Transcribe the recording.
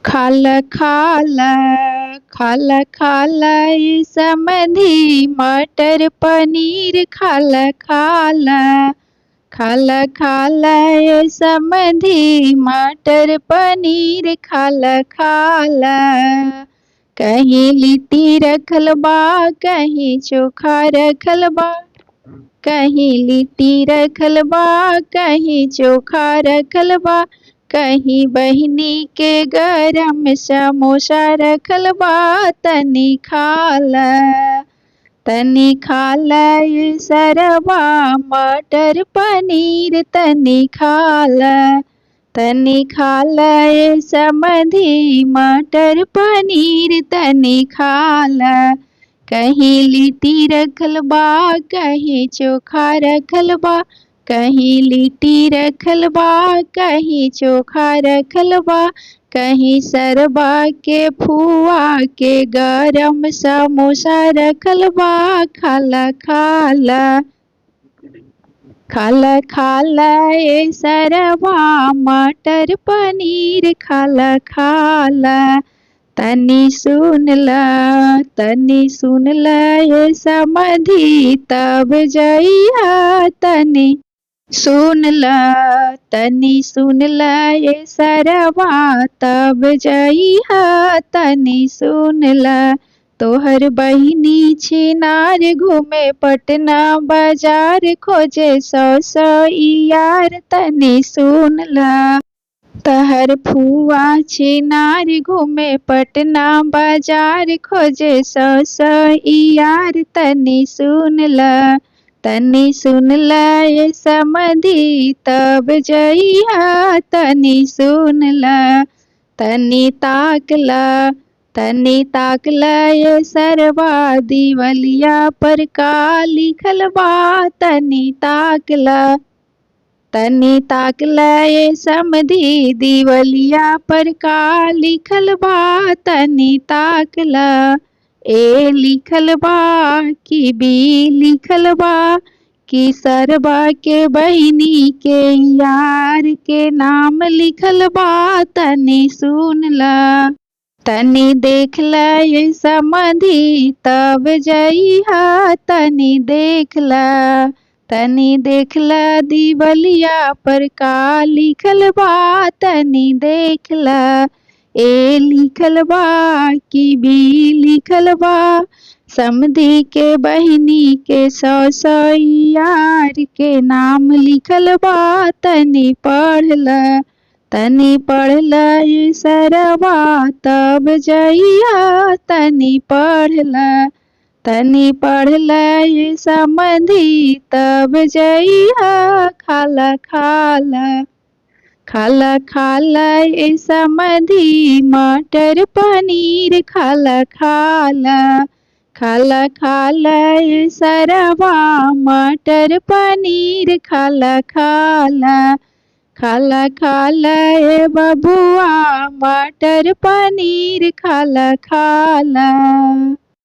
खाला खाला खाला खाला ये समधी मटर पनीर खाला खाला खाला खाला ये समधी मटर पनीर खाला खाला। कहीं लिट्टी रखल बा कहीं चोखा रखल बा, कहीं लिट्टी रखल बा कहीं चोखा रखल बा, कहीं बहिनी के गरम समोसा रखल बा। तनी खाला तनी खाला ये सरवा मटर पनीर तनी खाला, तनी खाला ये समधी मटर पनीर तनी खाला। कहीं लिट्टी रखल बा कहीं चोखा रखल बा, कहीं लिट्टी रखल बा कहीं चोखा रखल बा, कहीं सरबा के फुआ के गरम समोसा रखल बा। खाला खाला खाला खाला ये सरवा मटर पनीर खाला खाला। तनी सुनला ये समधी तब जइहा तनी सुनला ये सरवा तब जइहा तनी सुनला। तोहर बहिनी छिनार घूमे पटना बाजार खोजे सौ यार तनी सुनला। तहर फुआ छिनार घूमे पटना बाजार खोजे सौ यार तनी सुनला। तनी सुनला ये समधी तब जइहा तनी सुनला। तनी ताकला ये सरवा दिवलिया पर का लिखल बा। तनी ताकला ये समधी दिवलिया पर का लिखल बा। तनी ताकला ए लिखल बा कि बी लिखल बा, कि सरबा के बहिनी के यार के नाम लिखल बा। तनी सुनला तनी देखला ये समधी तब जइहा तनी देखला दिवलिया पर का लिखल बा। तनी देखला ए लिखल बा कि बी लिखल बा, समधी के बहिनी के सौ यार के नाम लिखल बा। तनी पढ़ला ये सरवा तब जइहा तनी पढ़ला ये समधी तब जइहा। खाला खाला ये समधी मटर पनीर खाला खाला ये सरवा मटर पनीर खाला खाला ये बबुआ मटर पनीर खाला।